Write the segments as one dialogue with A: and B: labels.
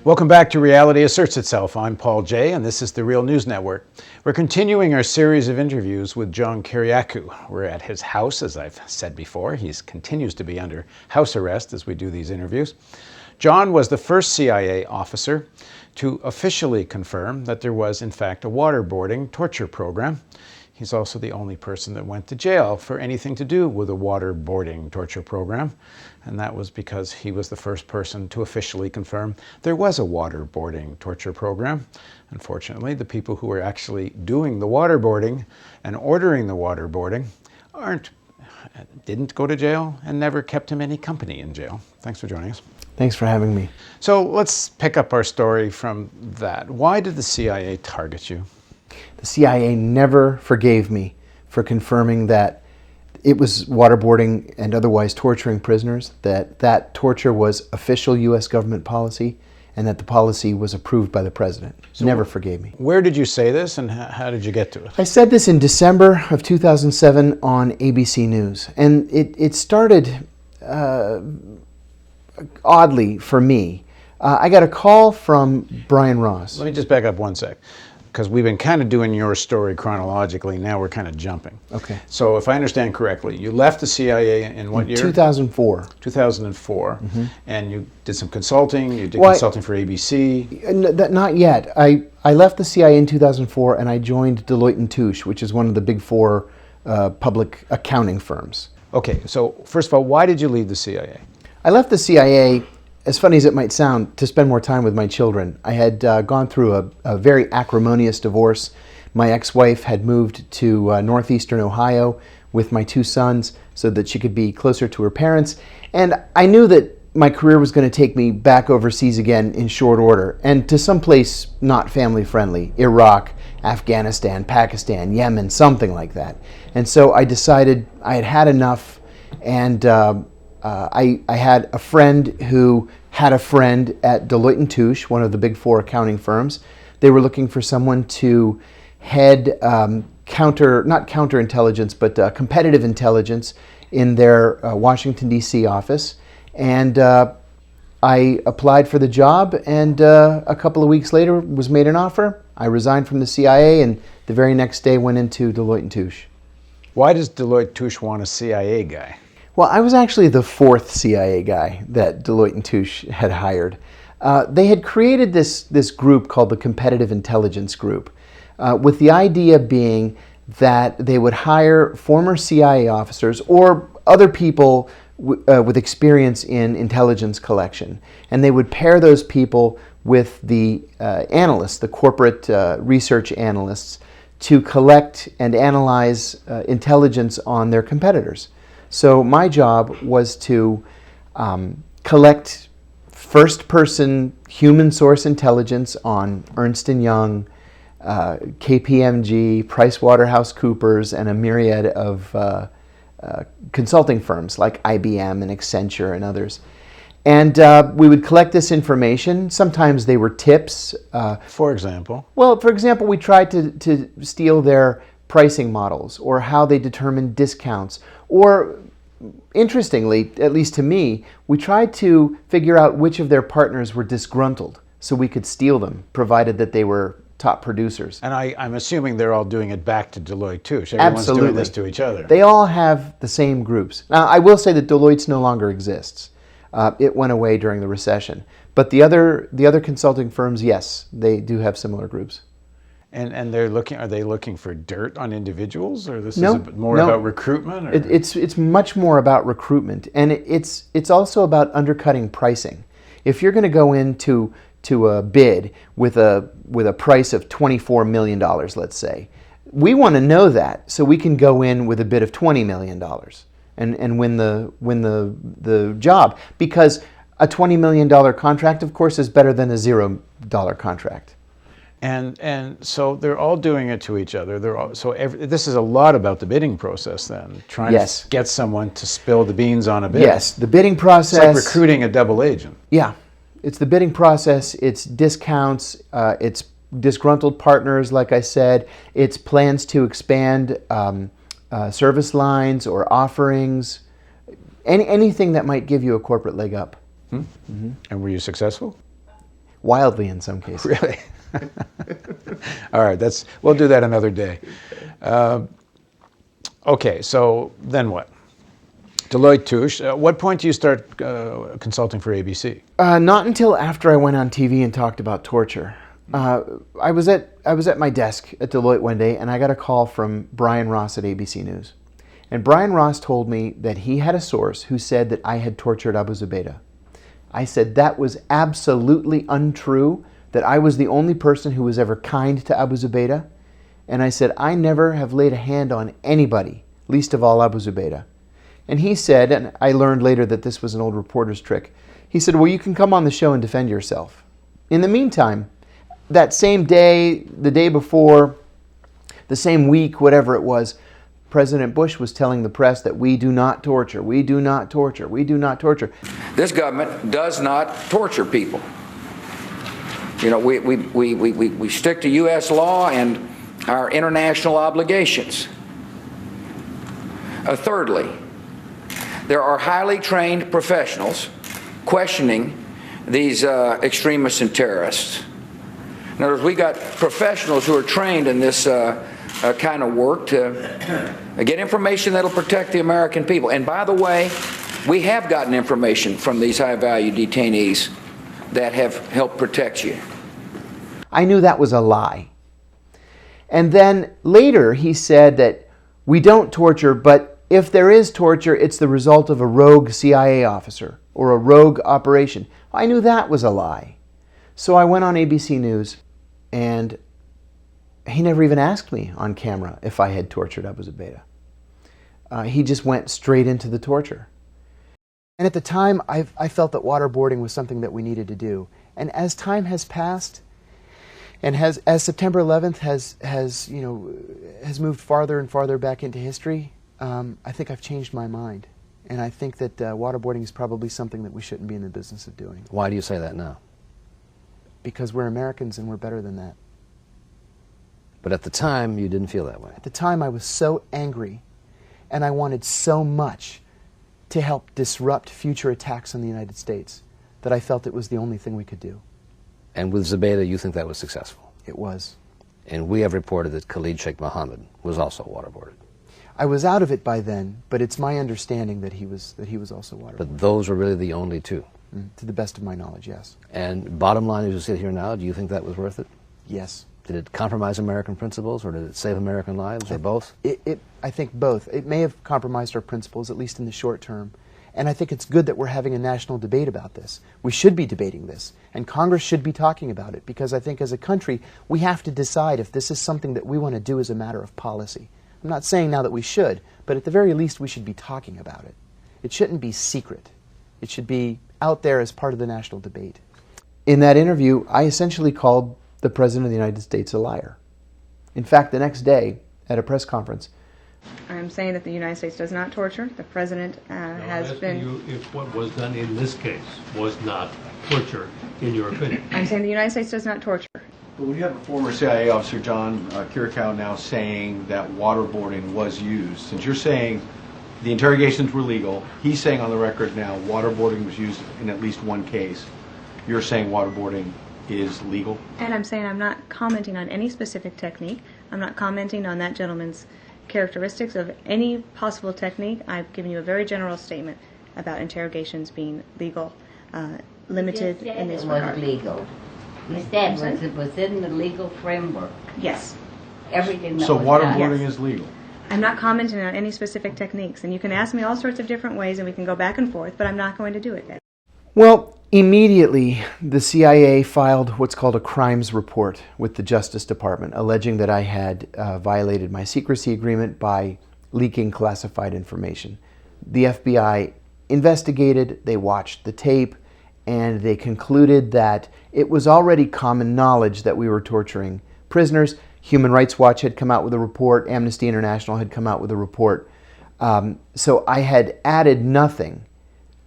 A: Welcome back to Reality Asserts Itself. I'm Paul Jay, and this is the Real News Network. We're continuing our series of interviews with John Kiriakou. We're at his house, as I've said before. He continues to be under house arrest as we do these interviews. John was the first CIA officer to officially confirm that there was, in fact, a waterboarding torture program. He's also the only person that went to jail for anything to do with a waterboarding torture program. And that was because he was the first person to officially confirm there was a waterboarding torture program. Unfortunately, the people who were actually doing the waterboarding and ordering the waterboarding didn't go to jail and never kept him any company in jail. Thanks for joining us.
B: Thanks for having me.
A: So let's pick up our story from that. Why did the CIA target you?
B: The CIA never forgave me for confirming that it was waterboarding and otherwise torturing prisoners, that torture was official U.S. government policy, and that the policy was approved by the president. So never forgave me.
A: Where did you say this, and how did you get to it?
B: I said this in December of 2007 on ABC News, and it started oddly for me. I got a call from Brian Ross.
A: Let me just back up one sec, because we've been kind of doing your story chronologically. Now we're kind of jumping.
B: Okay.
A: So if I understand correctly, you left the CIA in what year?
B: 2004.
A: 2004. Mm-hmm. And you did some consulting. You did consulting for ABC.
B: Not yet. I left the CIA in 2004 and I joined Deloitte & Touche, which is one of the big four public accounting firms.
A: Okay. So first of all, why did you leave the CIA?
B: I left the CIA, as funny as it might sound, to spend more time with my children. I had gone through a very acrimonious divorce. My ex-wife had moved to northeastern Ohio with my two sons so that she could be closer to her parents. And I knew that my career was going to take me back overseas again in short order, and to someplace not family-friendly, Iraq, Afghanistan, Pakistan, Yemen, something like that. And so I decided I had had enough, and I had a friend who had a friend at Deloitte & Touche, one of the big four accounting firms. They were looking for someone to head not counterintelligence, but competitive intelligence in their Washington, D.C. office. And I applied for the job, and a couple of weeks later was made an offer. I resigned from the CIA, and the very next day went into Deloitte & Touche.
A: Why does Deloitte & Touche want a CIA guy?
B: Well, I was actually the fourth CIA guy that Deloitte & Touche had hired. They had created this group called the Competitive Intelligence Group, with the idea being that they would hire former CIA officers or other people with experience in intelligence collection, and they would pair those people with the analysts, the corporate research analysts, to collect and analyze intelligence on their competitors. So my job was to collect first-person human source intelligence on Ernst & Young, KPMG, PricewaterhouseCoopers, and a myriad of consulting firms like IBM and Accenture and others. And we would collect this information. Sometimes they were tips.
A: For example?
B: Well, for example, we tried to steal their pricing models, or how they determine discounts, or interestingly, at least to me, we tried to figure out which of their partners were disgruntled so we could steal them, provided that they were top producers.
A: And I'm assuming they're all doing it back to Deloitte Touche. Everyone's
B: Absolutely.
A: doing this to each other.
B: They all have the same groups. Now, I will say that Deloitte's no longer exists. It went away during the recession. But the other consulting firms, yes, they do have similar groups.
A: And are they looking for dirt on individuals, or this
B: No,
A: is more about recruitment? Or?
B: It's much more about recruitment, and it's also about undercutting pricing. If you're going to go into a bid with a price of $24 million, let's say, we want to know that so we can go in with a bid of $20 million and win the job, because a $20 million contract, of course, is better than a $0 contract.
A: And so they're all doing it to each other. This is a lot about the bidding process then, trying to get someone to spill the beans on a bid.
B: Yes, the bidding process.
A: It's like recruiting a double agent.
B: Yeah, it's the bidding process, it's discounts, it's disgruntled partners, like I said, it's plans to expand service lines or offerings, anything that might give you a corporate leg up.
A: Mm-hmm. And were you successful?
B: wildly in some cases.
A: Really? All right, we'll do that another day. Okay, so then what? Deloitte Touche. At what point do you start consulting for ABC?
B: Not until after I went on TV and talked about torture. I was at my desk at Deloitte one day, and I got a call from Brian Ross at ABC News. And Brian Ross told me that he had a source who said that I had tortured Abu Zubaydah. I said that was absolutely untrue, that I was the only person who was ever kind to Abu Zubaydah. And I said, I never have laid a hand on anybody, least of all Abu Zubaydah. And he said, and I learned later that this was an old reporter's trick, he said, well, you can come on the show and defend yourself. In the meantime, that same day, the day before, the same week, whatever it was, President Bush was telling the press that we do not torture, we do not torture, we do not torture.
C: This government does not torture people. You know, we stick to U.S. law and our international obligations. Thirdly, there are highly trained professionals questioning these extremists and terrorists. In other words, we got professionals who are trained in this kind of work to get information that'll protect the American people. And by the way, we have gotten information from these high-value detainees that have helped protect you.
B: I knew that was a lie. And then later he said that we don't torture, but if there is torture, it's the result of a rogue CIA officer or a rogue operation. I knew that was a lie. So I went on ABC News, and he never even asked me on camera if I had tortured Abu Zubaydah. He just went straight into the torture. And at the time, I felt that waterboarding was something that we needed to do. And as time has passed, and as September 11th has moved farther and farther back into history, I think I've changed my mind. And I think that waterboarding is probably something that we shouldn't be in the business of doing.
D: Why do you say that now?
B: Because we're Americans and we're better than that.
D: But at the time, you didn't feel that way.
B: At the time, I was so angry, and I wanted so much to help disrupt future attacks on the United States that I felt it was the only thing we could do.
D: And with Zubaydah, you think that was successful?
B: It was.
D: And we have reported that Khalid Sheikh Mohammed was also waterboarded.
B: I was out of it by then, but it's my understanding that he was also waterboarded.
D: But those were really the only two?
B: To the best of my knowledge, yes.
D: And bottom line, as you sit here now, do you think that was worth it?
B: Yes.
D: Did it compromise American principles, or did it save American lives, or both?
B: I think both. It may have compromised our principles, at least in the short term. And I think it's good that we're having a national debate about this. We should be debating this, and Congress should be talking about it, because I think as a country, we have to decide if this is something that we want to do as a matter of policy. I'm not saying now that we should, but at the very least, we should be talking about it. It shouldn't be secret. It should be out there as part of the national debate. In that interview, I essentially called the President of the United States a liar. In fact, the next day, at a press conference,
E: I'm saying that the United States does not torture. The President has been...
F: I'm asking you if what was done in this case was not torture, in your opinion.
E: I'm saying the United States does not torture.
G: But when you have a former CIA officer, John Kiriakou, now saying that waterboarding was used, since you're saying the interrogations were legal, he's saying on the record now waterboarding was used in at least one case. You're saying waterboarding is legal?
E: And I'm saying I'm not commenting on any specific technique. I'm not commenting on that gentleman's characteristics of any possible technique. I've given you a very general statement about interrogations being legal, limited in this regard.
H: It was legal. You said it was in the legal framework.
E: Yes.
H: Everything that
G: So
H: was done.
G: waterboarding is legal?
E: I'm not commenting on any specific techniques, and you can ask me all sorts of different ways and we can go back and forth, but I'm not going to do it yet.
B: well, immediately the CIA filed what's called a crimes report with the Justice Department, alleging that I had violated my secrecy agreement by leaking classified information. The FBI investigated, they watched the tape, and they concluded that it was already common knowledge that we were torturing prisoners. Human Rights Watch had come out with a report, Amnesty International had come out with a report. So I had added nothing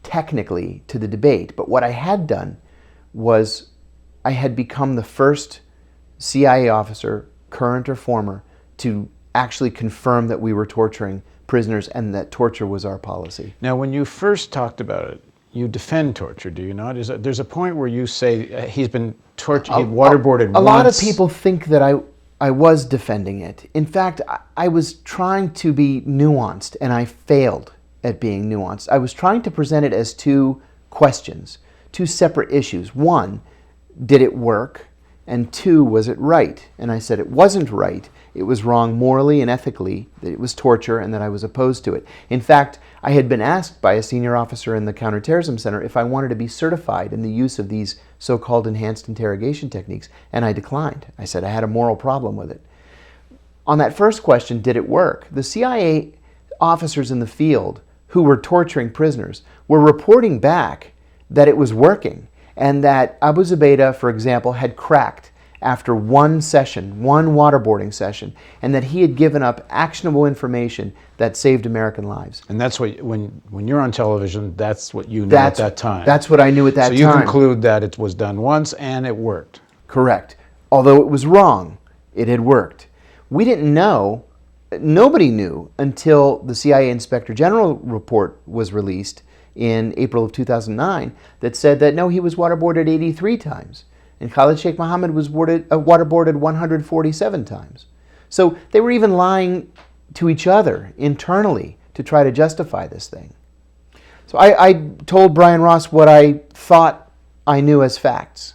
B: technically to the debate, but what I had done was I had become the first CIA officer, current or former, to actually confirm that we were torturing prisoners and that torture was our policy.
A: Now, when you first talked about it, you defend torture, do you not? There's a point where you say he's been tortured, he
B: A
A: waterboarded once.
B: A lot of people think that I was defending it. In fact, I was trying to be nuanced, and I failed at being nuanced. I was trying to present it as two questions, two separate issues. One, did it work? And two, was it right? And I said it wasn't right. It was wrong morally and ethically, that it was torture, and that I was opposed to it. In fact, I had been asked by a senior officer in the Counterterrorism Center if I wanted to be certified in the use of these so-called enhanced interrogation techniques, and I declined. I said I had a moral problem with it. On that first question, did it work? The CIA officers in the field who were torturing prisoners were reporting back that it was working, and that Abu Zubaydah, for example, had cracked after one session, one waterboarding session, and that he had given up actionable information that saved American lives.
A: And that's what, when you're on television, that's what you knew at that time.
B: That's what I knew at that time.
A: So you conclude that it was done once and it worked.
B: Correct. Although it was wrong, it had worked. We didn't know, nobody knew until the CIA Inspector General report was released in April of 2009 that said that no, he was waterboarded 83 times. And Khalid Sheikh Mohammed was waterboarded 147 times. So they were even lying to each other internally to try to justify this thing. So I told Brian Ross what I thought I knew as facts,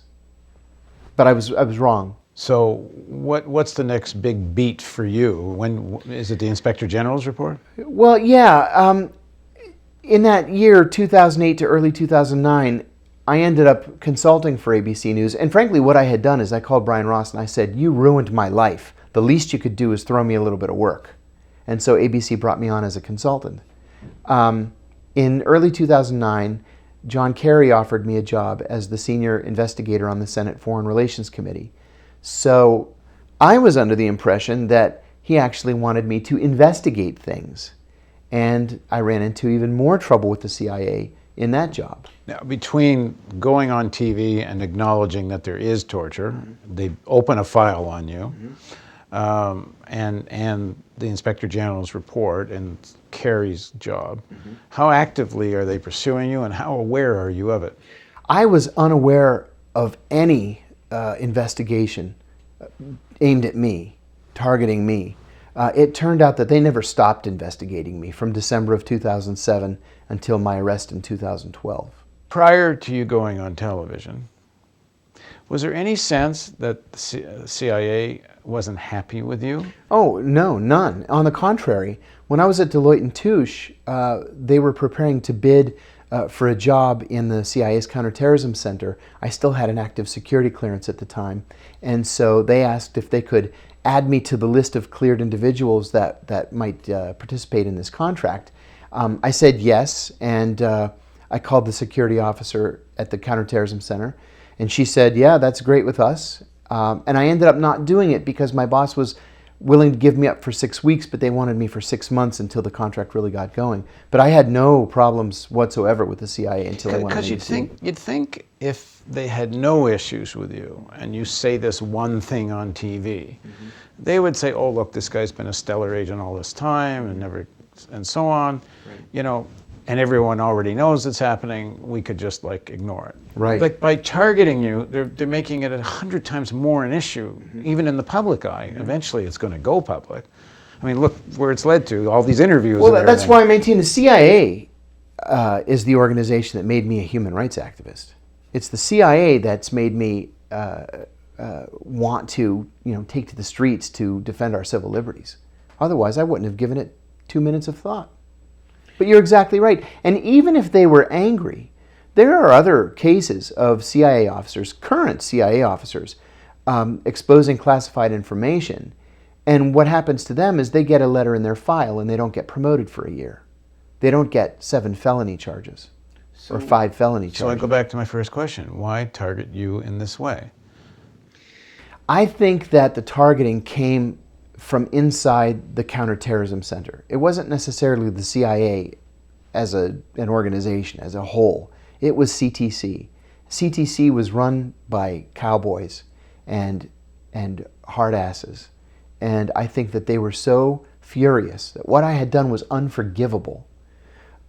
B: but I was wrong.
A: So what's the next big beat for you? When is it, the Inspector General's report?
B: Well, yeah. In that year, 2008 to early 2009, I ended up consulting for ABC News. And frankly, what I had done is I called Brian Ross and I said, you ruined my life. The least you could do is throw me a little bit of work. And so ABC brought me on as a consultant. In early 2009, John Kerry offered me a job as the senior investigator on the Senate Foreign Relations Committee. So I was under the impression that he actually wanted me to investigate things. And I ran into even more trouble with the CIA in that job.
A: Now, between going on TV and acknowledging that there is torture, they open a file on you, and the Inspector General's report and Kerry's job, how actively are they pursuing you, and how aware are you of it?
B: I was unaware of any investigation aimed at me, targeting me. It turned out that they never stopped investigating me from December of 2007 until my arrest in 2012.
A: Prior to you going on television, was there any sense that the CIA wasn't happy with you?
B: Oh, no, none. On the contrary, when I was at Deloitte & Touche, they were preparing to bid for a job in the CIA's Counterterrorism Center. I still had an active security clearance at the time, and so they asked if they could add me to the list of cleared individuals that might participate in this contract. I said yes, and I called the security officer at the Counterterrorism Center, and she said, yeah, that's great with us. And I ended up not doing it because my boss was willing to give me up for 6 weeks, but they wanted me for 6 months until the contract really got going. But I had no problems whatsoever with the CIA until they wanted me to.
A: You'd think if they had no issues with you and you say this one thing on TV, they would say, oh, look, this guy's been a stellar agent all this time and so on, you know, and everyone already knows it's happening, we could just ignore it.
B: Right.
A: Like by targeting you, they're making it 100 times more an issue, even in the public eye. Eventually it's going to go public. I mean, look where it's led to, all these interviews.
B: Well, that's why I maintain the CIA is the organization that made me a human rights activist. It's the CIA that's made me want to, take to the streets to defend our civil liberties. Otherwise, I wouldn't have given it 2 minutes of thought. But you're exactly right. And even if they were angry, there are other cases of CIA officers, current CIA officers, exposing classified information. And what happens to them is they get a letter in their file and they don't get promoted for a year. They don't get 7 felony charges or 5 felony charges.
A: So I go back to my first question. Why target you in this way?
B: I think that the targeting came from inside the Counterterrorism Center. It wasn't necessarily the CIA as an organization, as a whole. It was CTC. CTC was run by cowboys and hard asses. And I think that they were so furious that what I had done was unforgivable.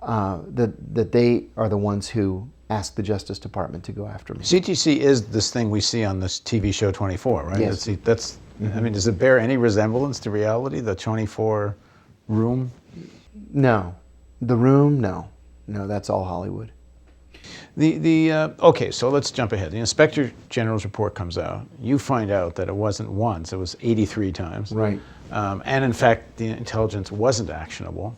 B: that they are the ones who asked the Justice Department to go after me.
A: CTC is this thing we see on this TV show 24, right?
B: Yes.
A: That's I mean, does it bear any resemblance to reality, the 24 room?
B: No. The Room, no. No, that's all Hollywood.
A: Okay, so let's jump ahead. The Inspector General's report comes out. You find out that it wasn't once, it was 83 times.
B: Right.
A: And in fact, the intelligence wasn't actionable.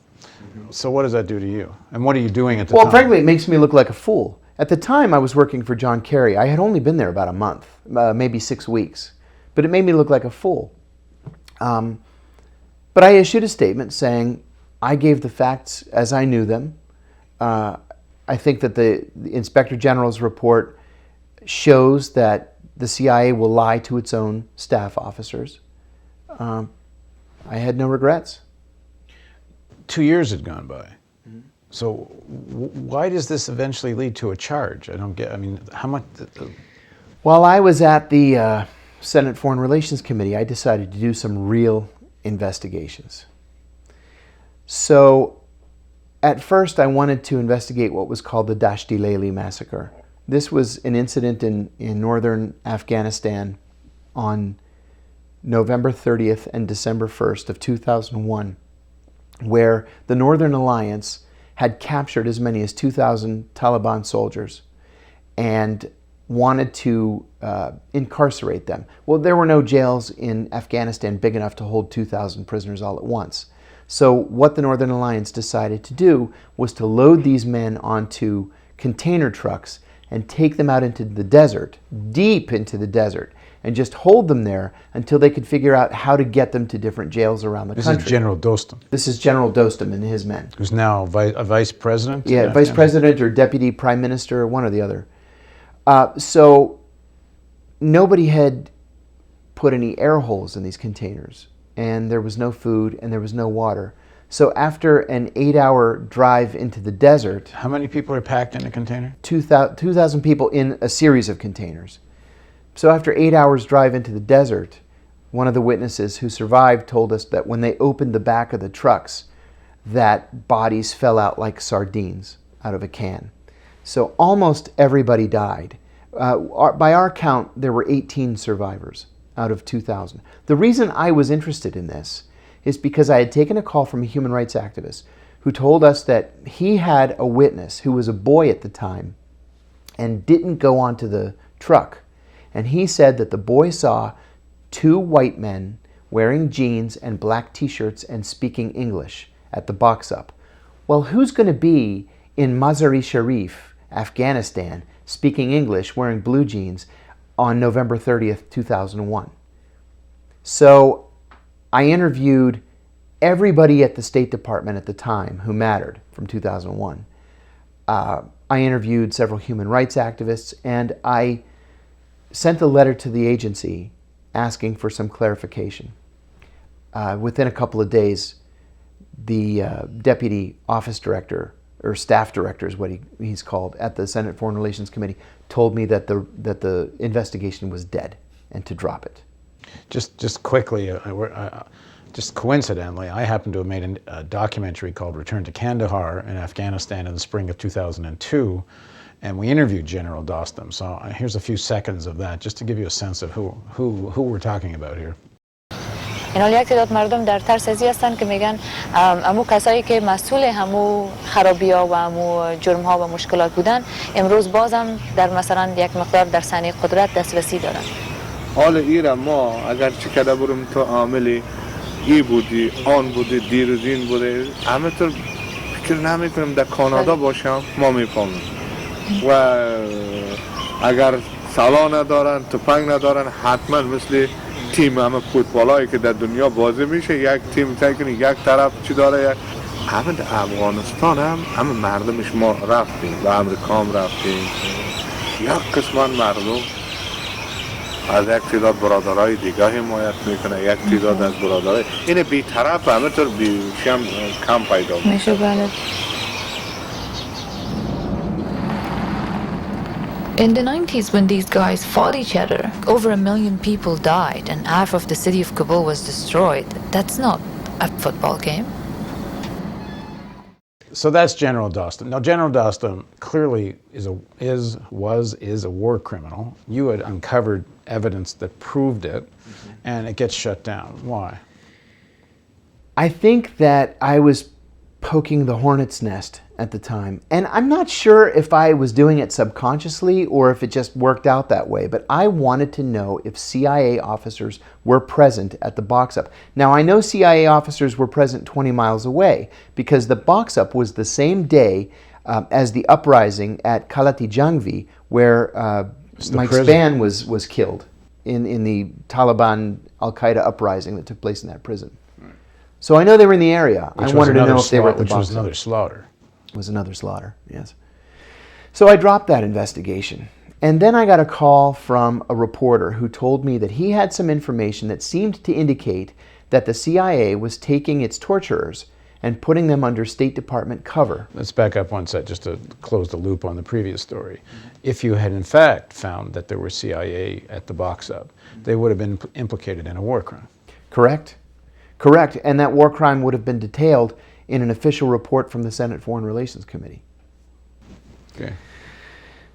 A: So what does that do to you? And what are you doing at the time?
B: Well, frankly, it makes me look like a fool. At the time I was working for John Kerry, I had only been there about a month, maybe 6 weeks. But it made me look like a fool. But I issued a statement saying I gave the facts as I knew them. I think that the Inspector General's report shows that the CIA will lie to its own staff officers. I had no regrets.
A: 2 years had gone by. So why does this eventually lead to a charge? I don't get, I mean, how much?
B: While I was at the Senate Foreign Relations Committee, I decided to do some real investigations. So at first I wanted to investigate what was called the Dashti Leili massacre. This was an incident in northern Afghanistan on November 30th and December 1st of 2001, where the Northern Alliance had captured as many as 2,000 Taliban soldiers and wanted to incarcerate them. Well, there were no jails in Afghanistan big enough to hold 2,000 prisoners all at once. So what the Northern Alliance decided to do was to load these men onto container trucks and take them out into the desert, deep into the desert, and just hold them there until they could figure out how to get them to different jails around the country.
A: This is General Dostum.
B: This is General Dostum and his men.
A: Who's now a vice president?
B: Yeah, vice president or deputy prime minister, one or the other. So nobody had put any air holes in these containers, and there was no food and there was no water. So after an 8-hour drive into the desert...
A: How many people are packed in a container?
B: 2,000 people in a series of containers. So after 8 hours drive into the desert, one of the witnesses who survived told us that when they opened the back of the trucks, that bodies fell out like sardines out of a can. So almost everybody died. By our count, there were 18 survivors out of 2,000. The reason I was interested in this is because I had taken a call from a human rights activist who told us that he had a witness who was a boy at the time and didn't go onto the truck. And he said that the boy saw 2 white men wearing jeans and black t-shirts and speaking English at the box-up. Well, who's going to be in Mazar-i-Sharif, Afghanistan, speaking English, wearing blue jeans on November 30th, 2001? So I interviewed everybody at the State Department at the time who mattered from 2001. I interviewed several human rights activists, and I sent a letter to the agency asking for some clarification. Within a couple of days, the deputy office director, or staff director is what he's called, at the Senate Foreign Relations Committee, told me that the investigation was dead and to drop it.
A: Just quickly, just coincidentally, I happen to have made a documentary called Return to Kandahar in Afghanistan in the spring of 2002, and we interviewed General Dostum. So here's a few seconds of that, just to give you a sense of who we're talking about here.
I: اینا یک تعداد مردم در ترس ازی هستن که میگن امو کسایی که مسئول همو خرابی‌ها و همو جرم‌ها و مشکلات بودن امروز بازم در مثلا یک مقدار در صحنه قدرت دسترسی دارن.
J: حال ایران ما اگر چه کده بریم تو عاملی ای بودی آن بودی دیروز این بوده همه طور فکر نمی کنیم در کانادا باشم ما میفهمیم و اگر سلا ندارن تفنگ ندارن حتما مثل تیم همه فوتبالایی که در دنیا بازی میشه یک تیم تکنی یک طرف چی داره همه در افغانستان همه مردمش ما رفتیم و امریکا هم رفتیم یک قسمان مردم از یک تعداد برادرای دیگه حمایت میکنه یک تعداد از برادرای این بی‌طرف همه طور بیشم کم پیدا میشه.
I: بله. In the 90s, when these guys fought each other, over 1 million people died and half of the city of Kabul was destroyed. That's not a football game.
A: So that's General Dostum. Now, General Dostum clearly is a war criminal. You had uncovered evidence that proved it, and it gets shut down. Why?
B: I think that I was poking the hornet's nest at the time. And I'm not sure if I was doing it subconsciously or if it just worked out that way, but I wanted to know if CIA officers were present at the box-up. Now, I know CIA officers were present 20 miles away because the box-up was the same day as the uprising at Kalati Jangvi, where Mike Spann was killed in the Taliban Al-Qaeda uprising that took place in that prison. So I know they were in the area. I wanted to know if they were at the box-up.
A: Which was another slaughter.
B: It was another slaughter, yes. So I dropped that investigation. And then I got a call from a reporter who told me that he had some information that seemed to indicate that the CIA was taking its torturers and putting them under State Department cover.
A: Let's back up one sec just to close the loop on the previous story. If you had in fact found that there were CIA at the box-up, they would have been implicated in a war crime.
B: Correct. Correct, and that war crime would have been detailed in an official report from the Senate Foreign Relations Committee.
A: Okay.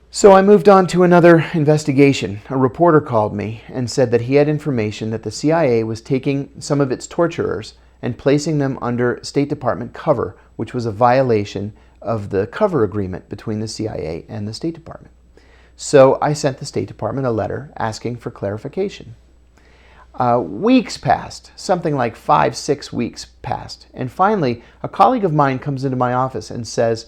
B: So I moved on to another investigation. A reporter called me and said that he had information that the CIA was taking some of its torturers and placing them under State Department cover, which was a violation of the cover agreement between the CIA and the State Department. So I sent the State Department a letter asking for clarification. Weeks passed, something like 5-6 weeks passed, and finally a colleague of mine comes into my office and says,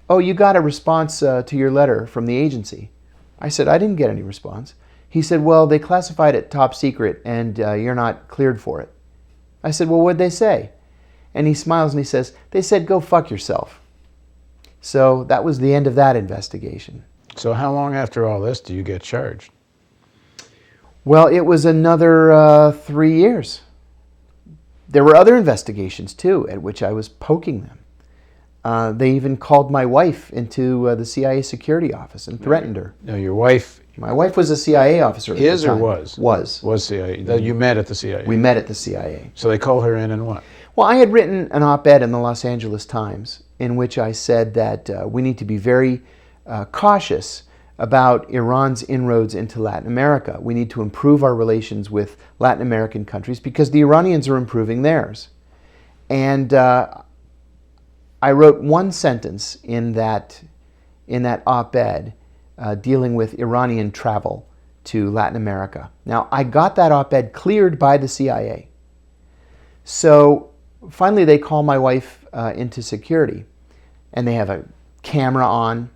B: "Oh, you got a response to your letter from the agency." I said, "I didn't get any response." He said, "Well, they classified it top secret and you're not cleared for it." I said, "Well, what'd they say?" And he smiles and he says, "They said go fuck yourself." So that was the end of that investigation.
A: So how long after all this do you get charged?
B: Well, it was another 3 years. There were other investigations, too, at which I was poking them. They even called my wife into the CIA security office and threatened her.
A: No, your wife...
B: My wife was a CIA officer at the time.
A: Is or was?
B: Was
A: CIA. You met at the CIA?
B: We met at the CIA.
A: So they called her in and what?
B: Well, I had written an op-ed in the Los Angeles Times in which I said that we need to be very cautious about Iran's inroads into Latin America. We need to improve our relations with Latin American countries because the Iranians are improving theirs. And I wrote one sentence in that op-ed dealing with Iranian travel to Latin America. Now, I got that op-ed cleared by the CIA. So finally they call my wife into security, and they have a camera on.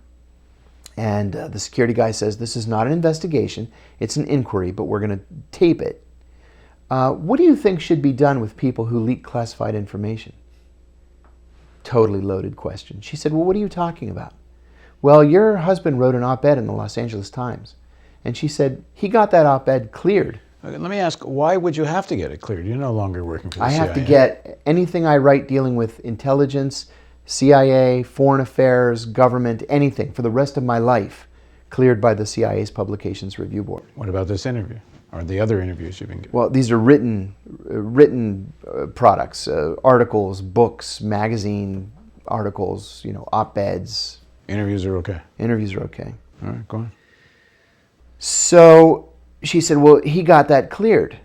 B: And the security guy says, "This is not an investigation, it's an inquiry, but we're going to tape it. What do you think should be done with people who leak classified information?" Totally loaded question. She said, "Well, what are you talking about?" "Well, your husband wrote an op-ed in the Los Angeles Times." And she said, "He got that op-ed cleared."
A: Okay, let me ask, why would you have to get it cleared? You're no longer working for the CIA.
B: I have to get anything I write dealing with intelligence, CIA, foreign affairs, government, anything for the rest of my life cleared by the CIA's Publications Review Board.
A: What about this interview or the other interviews you've been giving?
B: Well, these are written products, articles, books, magazine articles, op-eds.
A: Interviews are okay?
B: Interviews are okay.
A: All right, go on.
B: So she said, "Well, he got that cleared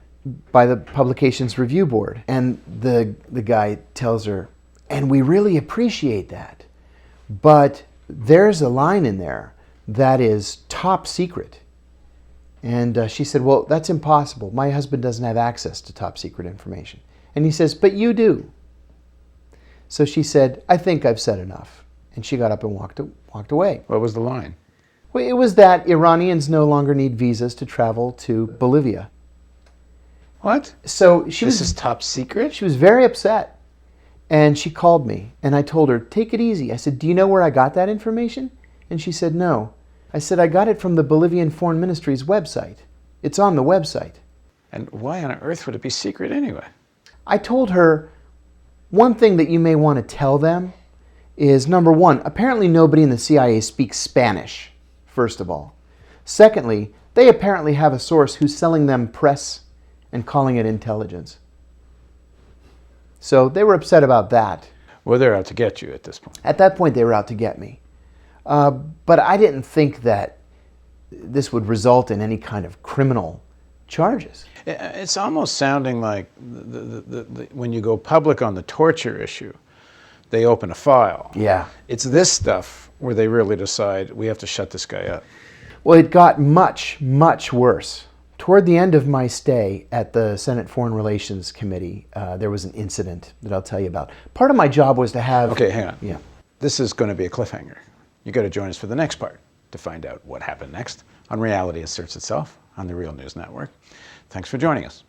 B: by the Publications Review Board." And the guy tells her, "And we really appreciate that. But there's a line in there that is top secret." And she said, "Well, that's impossible. My husband doesn't have access to top secret information." And he says, "But you do." So she said, "I think I've said enough." And she got up and walked away.
A: What was the line?
B: Well, it was that Iranians no longer need visas to travel to Bolivia.
A: What?
B: So
A: This is top secret?
B: She was very upset. And she called me, and I told her, "Take it easy." I said, "Do you know where I got that information?" And she said, "No." I said, "I got it from the Bolivian Foreign Ministry's website. It's on the website."
A: And why on earth would it be secret anyway?
B: I told her, one thing that you may want to tell them is, number one, apparently nobody in the CIA speaks Spanish, first of all. Secondly, they apparently have a source who's selling them press and calling it intelligence. So they were upset about that.
A: Well, they're out to get you at this point.
B: At that point, they were out to get me. But I didn't think that this would result in any kind of criminal charges.
A: It's almost sounding like when you go public on the torture issue, they open a file.
B: Yeah.
A: It's this stuff where they really decide we have to shut this guy up.
B: Well, it got much, much worse. Toward the end of my stay at the Senate Foreign Relations Committee, there was an incident that I'll tell you about. Part of my job was to have...
A: Okay, hang on.
B: Yeah.
A: This is going to be a cliffhanger. You got to join us for the next part to find out what happened next on Reality Asserts Itself on the Real News Network. Thanks for joining us.